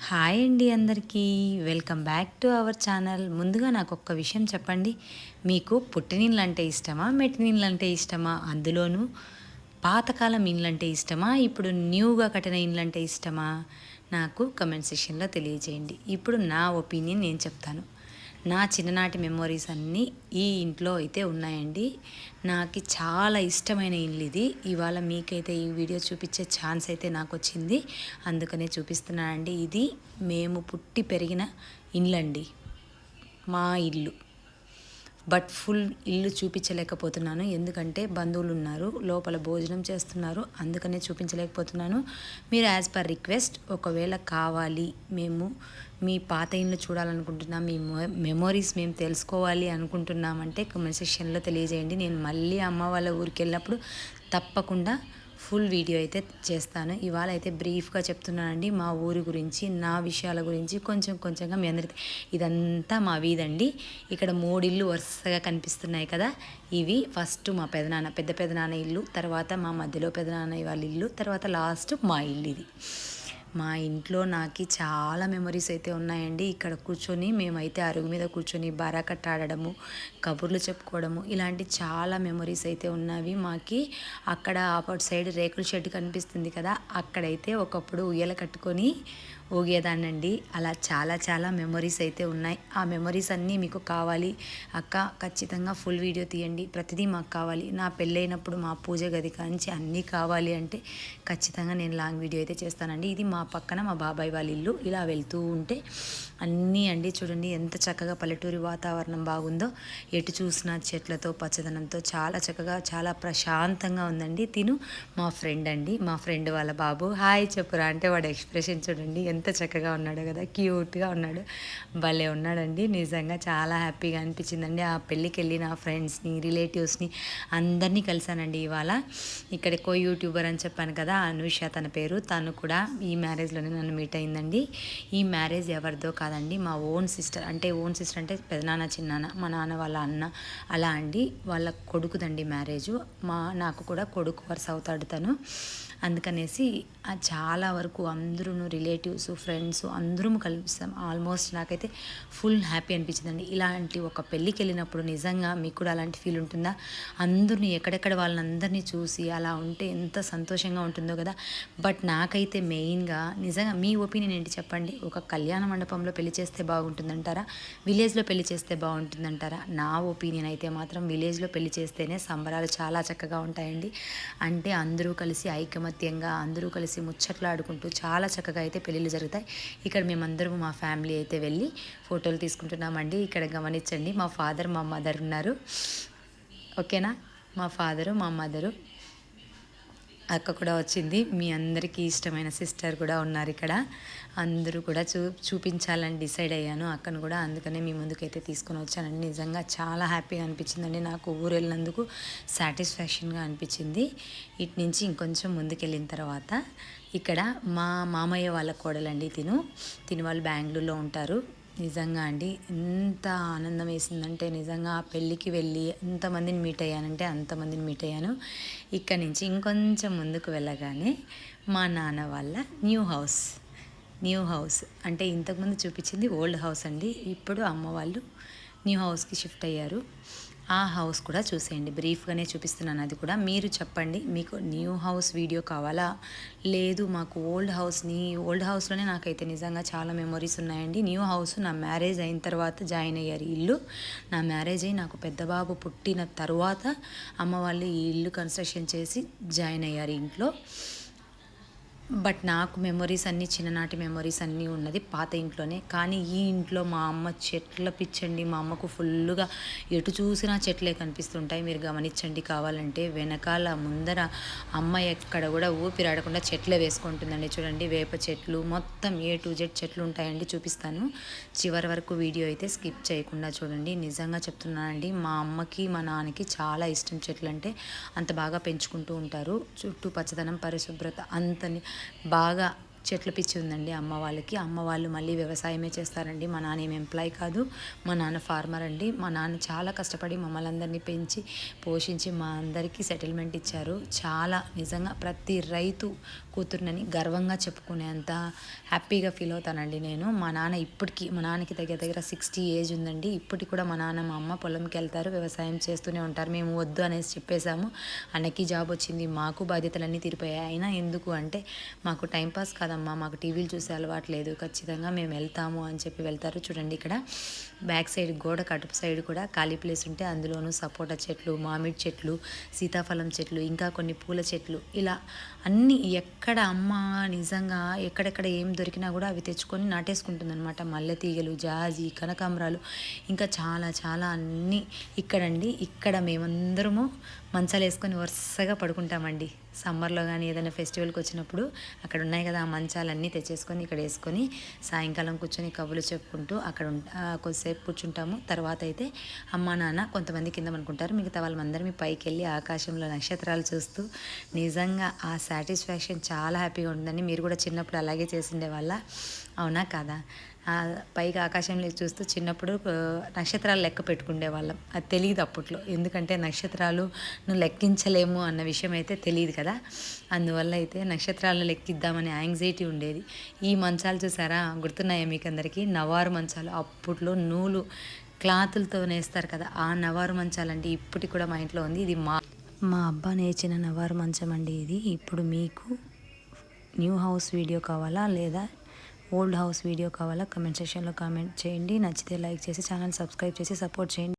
Hi అండి అందరికీ. Welcome back to our channel. ముందుగా నాకు ఒక్క విషయం చెప్పండి. మీకు పుట్టినిళ్ళంటే ఇష్టమా? మెట్టినిళ్ళంటే ఇష్టమా? అందులోనూ పాతకాలం ఇళ్ళంటే ఇష్టమా? ఇప్పుడు న్యూగా కట్టిన ఇళ్ళంటే ఇష్టమా? నాకు కమెంట్ సెక్షన్లో తెలియజేయండి. ఇప్పుడు నా ఒపీనియన్ నేను చెప్తాను. నా చిన్ననాటి మెమొరీస్ అన్నీ ఈ ఇంట్లో అయితే ఉన్నాయండి. నాకు చాలా ఇష్టమైన ఇల్లు ఇది. ఇవాళ మీకైతే ఈ వీడియో చూపించే ఛాన్స్ అయితే నాకు వచ్చింది, అందుకనే చూపిస్తున్నానండి. ఇది మేము పుట్టి పెరిగిన ఇల్లండి, మా ఇల్లు. బట్ ఫుల్ ఇల్లు చూపించలేకపోతున్నాను, ఎందుకంటే బంధువులు ఉన్నారు, లోపల భోజనం చేస్తున్నారు, అందుకనే చూపించలేకపోతున్నాను. మీరు యాజ్ పర్ రిక్వెస్ట్ ఒకవేళ కావాలి, మేము మీ పాత ఇల్లు చూడాలనుకుంటున్నాం, మీ మెమొరీస్ మేము తెలుసుకోవాలి అనుకుంటున్నామంటే కామెంట్ సెక్షన్లో తెలియజేయండి. నేను మళ్ళీ అమ్మ వాళ్ళ ఊరికి వెళ్ళినప్పుడు తప్పకుండా ఫుల్ వీడియో అయితే చేస్తాను. ఇవాళ అయితే బ్రీఫ్గా చెప్తున్నానండి మా ఊరి గురించి, నా విషయాల గురించి కొంచెంగా మీ అందరికీ. ఇదంతా మా వీధండి. ఇక్కడ 3 ఇల్లు వరుసగా కనిపిస్తున్నాయి కదా, ఇవి ఫస్ట్ మా పెదనాన్న, పెద్ద పెదనాన్న ఇల్లు, తర్వాత మా మధ్యలో పెదనాన్న వాళ్ళ ఇల్లు, తర్వాత లాస్ట్ మా ఇల్లు. ఇది మా ఇంట్లో నాకు చాలా మెమొరీస్ అయితే ఉన్నాయండి. ఇక్కడ కూర్చొని మేమైతే అరుగు మీద కూర్చొని బారాకట్ట ఆడడము, కబుర్లు చెప్పుకోవడము, ఇలాంటి చాలా మెమొరీస్ అయితే ఉన్నవి మాకి. అక్కడ ఆపోజిట్ సైడ్ రేకుల షెడ్ కనిపిస్తుంది కదా, అక్కడైతే ఒకప్పుడు ఉయ్యాల కట్టుకొని ఊగేదాన్నండి. అలా చాలా మెమొరీస్ అయితే ఉన్నాయి. ఆ మెమొరీస్ అన్నీ మీకు కావాలి అక్క, ఖచ్చితంగా ఫుల్ వీడియో తీయండి, ప్రతిదీ మాకు కావాలి. నా పెళ్ళైనప్పుడు మా పూజ గది కాంచి అన్నీ కావాలి అంటే ఖచ్చితంగా నేను లాంగ్ వీడియో అయితే చేస్తానండి. ఇది మా పక్కన మా బాబాయ్ వాళ్ళ ఇల్లు. ఇలా వెళ్తూ ఉంటే అన్నీ అండి, చూడండి ఎంత చక్కగా పల్లెటూరి వాతావరణం బాగుందో, ఎటు చూసినా చెట్లతో పచ్చదనంతో చాలా చక్కగా చాలా ప్రశాంతంగా ఉందండి. తిను మా ఫ్రెండ్ అండి, మా ఫ్రెండ్ వాళ్ళ బాబు. హాయ్ చెప్పురా అంటే వాడు ఎక్స్ప్రెషన్ చూడండి ఎంత చక్కగా ఉన్నాడు కదా, క్యూట్గా ఉన్నాడు, భలే ఉన్నాడండి. నిజంగా చాలా హ్యాపీగా అనిపించిందండి. ఆ పెళ్ళికి వెళ్ళి నా ఫ్రెండ్స్ని, రిలేటివ్స్ని అందరినీ కలిసానండి ఇవాళ. ఇక్కడ కో యూట్యూబర్ అని చెప్పాను కదా, అనుష తన పేరు, తను కూడా ఈ మ్యారేజ్లోనే నన్ను మీట్ అయిందండి. ఈ మ్యారేజ్ ఎవరిదో కాదండి, మా ఓన్ సిస్టర్ అంటే పెదనాన్న చిన్నాన్న, మా నాన్న వాళ్ళ అన్న, అలా అండి, వాళ్ళ కొడుకుదండి మ్యారేజు. నాకు కూడా కొడుకు వరుస అవుతాడు తను. అందుకనేసి చాలా వరకు అందరూ రిలేటివ్స్, ఫ్రెండ్స్ అందరూ కలుస్తాం. ఆల్మోస్ట్ నాకైతే ఫుల్ హ్యాపీ అనిపించిందండి. ఇలాంటి ఒక పెళ్ళికి వెళ్ళినప్పుడు నిజంగా మీకు కూడా అలాంటి ఫీల్ ఉంటుందా? అందరినీ ఎక్కడెక్కడ వాళ్ళందరినీ చూసి అలా ఉంటే ఎంత సంతోషంగా ఉంటుందో కదా. బట్ నాకైతే మెయిన్గా నిజంగా మీ ఒపీనియన్ ఏంటి చెప్పండి. ఒక కళ్యాణ మండపంలో పెళ్లి చేస్తే బాగుంటుందంటారా, విలేజ్లో పెళ్లి చేస్తే బాగుంటుందంటారా? నా ఒపీనియన్ అయితే మాత్రం విలేజ్లో పెళ్లి చేస్తేనే సంబరాలు చాలా చక్కగా ఉంటాయండి. అంటే అందరూ కలిసి ఐకమత్యంగా, అందరూ కలిసి ముచ్చట్లాడుకుంటూ చాలా చక్కగా అయితే పెళ్ళిళ్ళు జరుగుతాయి. ఇక్కడ మేమందరం మా ఫ్యామిలీ అయితే వెళ్ళి ఫోటోలు తీసుకుంటున్నామండి. ఇక్కడ గమనించండి, మా ఫాదర్ మా మదర్ ఉన్నారు, ఓకేనా. మా ఫాదరు మా మదరు, అక్క కూడా వచ్చింది, మీ అందరికీ ఇష్టమైన సిస్టర్ కూడా ఉన్నారు ఇక్కడ. అందరూ కూడా చూపించాలని డిసైడ్ అయ్యాను అక్కను కూడా, అందుకనే మీ ముందుకైతే తీసుకొని వచ్చానండి. నిజంగా చాలా హ్యాపీగా అనిపించిందండి నాకు. ఊరు వెళ్ళినందుకు సాటిస్ఫాక్షన్గా అనిపించింది. ఇటు నుంచి ఇంకొంచెం ముందుకెళ్ళిన తర్వాత ఇక్కడ మా మామయ్య వాళ్ళ కోడలండి తిను వాళ్ళు బెంగళూరులో ఉంటారు. నిజంగా అండి ఎంత ఆనందం వేసిందంటే, నిజంగా ఆ పెళ్ళికి వెళ్ళి ఎంతమందిని మీట్ అయ్యానంటే అంతమందిని మీట్ అయ్యాను. ఇక్కడ నుంచి ఇంకొంచెం ముందుకు వెళ్ళగానే మా నాన్న వాళ్ళ న్యూ హౌస్ అంటే ఇంతకుముందు చూపించింది ఓల్డ్ హౌస్ అండి. ఇప్పుడు అమ్మ వాళ్ళు న్యూ హౌస్కి షిఫ్ట్ అయ్యారు. ఆ హౌస్ కూడా చూసేయండి, బ్రీఫ్గానే చూపిస్తున్నాను. అది కూడా మీరు చెప్పండి, మీకు న్యూ హౌస్ వీడియో కావాలా, లేదు మాకు ఓల్డ్ హౌస్లోనే నాకైతే నిజంగా చాలా మెమొరీస్ ఉన్నాయండి. న్యూ హౌస్ నా మ్యారేజ్ అయిన తర్వాత జాయిన్ అయ్యారు ఇల్లు. నా మ్యారేజ్ అయ్యి నాకు పెద్ద బాబు పుట్టిన తర్వాత అమ్మ వాళ్ళు ఈ ఇల్లు కన్స్ట్రక్షన్ చేసి జాయిన్ అయ్యారు ఇంట్లో. బట్ నాకు మెమొరీస్ అన్నీ చిన్ననాటి మెమొరీస్ అన్నీ ఉన్నది పాత ఇంట్లోనే. కానీ ఈ ఇంట్లో మా అమ్మ చెట్ల పిచ్చండి. మా అమ్మకు ఫుల్గా ఎటు చూసినా చెట్లే కనిపిస్తుంటాయి, మీరు గమనించండి కావాలంటే. వెనకాల ముందర అమ్మ ఎక్కడ కూడా ఊపిరాడకుండా చెట్లే వేసుకుంటుందండి. చూడండి, వేప చెట్లు మొత్తం A to Z చెట్లు ఉంటాయండి. చూపిస్తాను చివరి వరకు, వీడియో అయితే స్కిప్ చేయకుండా చూడండి. నిజంగా చెప్తున్నానండి, మా అమ్మకి మా నాన్నకి చాలా ఇష్టం చెట్లు అంటే, అంత బాగా పెంచుకుంటూ ఉంటారు. చుట్టూ పచ్చదనం, పరిశుభ్రత అంతని బాగా చెట్ల పిచ్చి ఉందండి అమ్మ వాళ్ళకి. అమ్మ వాళ్ళు మళ్ళీ వ్యవసాయమే చేస్తారండి. మా నాన్న ఏం ఎంప్లాయ్ కాదు, మా నాన్న ఫార్మర్ అండి. మా నాన్న చాలా కష్టపడి మమ్మల్ని అందరినీ పెంచి పోషించి మా అందరికీ సెటిల్మెంట్ ఇచ్చారు. చాలా నిజంగా ప్రతి రైతు కూతురునని గర్వంగా చెప్పుకునేంత హ్యాపీగా ఫీల్ అవుతానండి నేను. మా నాన్నకి దగ్గర దగ్గర 60 ఏజ్ ఉందండి. ఇప్పటికి కూడా మా నాన్న మా అమ్మ పొలంకి వెళ్తారు, వ్యవసాయం చేస్తూనే ఉంటారు. మేము వద్దు అనేసి చెప్పేశాము. అన్నకి జాబ్ వచ్చింది, మాకు బాధ్యతలన్నీ తీరిపోయాయి. అయినా ఎందుకు అంటే మాకు టైంపాస్ కాదమ్మా, మాకు టీవీలు చూసే అలవాటు లేదు, ఖచ్చితంగా మేము వెళ్తాము అని చెప్పి వెళ్తారు. చూడండి ఇక్కడ బ్యాక్ సైడ్ గోడ కటుపు సైడ్ కూడా ఖాళీ ప్లేస్ ఉంటే అందులోనూ సపోటా చెట్లు, మామిడి చెట్లు, సీతాఫలం చెట్లు, ఇంకా కొన్ని పూల చెట్లు, ఇలా అన్నీ ఎక్కడ అమ్మ నిజంగా ఎక్కడెక్కడ ఏం దొరికినా కూడా అవి తెచ్చుకొని నాటేసుకుంటుందన్నమాట. మల్లె తీగలు, జాజి, కనకాంబరాలు, ఇంకా చాలా చాలా అన్నీ ఇక్కడండి. ఇక్కడ మేమందరము మంచాలు వేసుకొని వరుసగా పడుకుంటామండి. సమ్మర్లో కానీ ఏదైనా ఫెస్టివల్కి వచ్చినప్పుడు అక్కడ ఉన్నాయి కదా ఆ మంచాలన్నీ తెచ్చేసుకొని ఇక్కడ వేసుకొని సాయంకాలం కూర్చొని కబుర్లు చెప్పుకుంటూ అక్కడ కొద్దిసేపు కూర్చుంటాము. తర్వాత అయితే అమ్మ నాన్న కొంతమంది కింద అనుకుంటారు, మిగతా వాళ్ళందరం పైకి వెళ్ళి ఆకాశంలో నక్షత్రాలు చూస్తూ నిజంగా ఆ సాటిస్ఫాక్షన్ చాలా హ్యాపీగా ఉంటుందని. మీరు కూడా చిన్నప్పుడు అలాగే చేసిండే వాళ్ళ, అవునా కాదా? పైగా ఆకాశంలో చూస్తూ చిన్నప్పుడు నక్షత్రాలు లెక్క పెట్టుకునే వాళ్ళం. అది తెలియదు అప్పట్లో, ఎందుకంటే నక్షత్రాలు లెక్కించలేము అన్న విషయం అయితే తెలియదు కదా. అందువల్ల అయితే నక్షత్రాలను లెక్కిద్దామనే యాంగ్జైటీ ఉండేది. ఈ మంచాలు చూసారా, గుర్తున్నాయా మీకు అందరికీ? నవారు మంచాలు, అప్పట్లో నూలు క్లాతులతో నేస్తారు కదా, ఆ నవారు మంచాలండి. ఇప్పటికి కూడా మా ఇంట్లో ఉంది. ఇది మా అబ్బా నేర్చిన నవారు మంచం అండి ఇది. ఇప్పుడు మీకు న్యూ హౌస్ వీడియో కావాలా లేదా ఓల్డ్ హౌస్ వీడియో కావాలా? కమెంట్ సెక్షన్లో కామెంట్ చేయండి. నచ్చితే లైక్ చేసి ఛానల్ సబ్స్క్రైబ్ చేసి సపోర్ట్ చేయండి.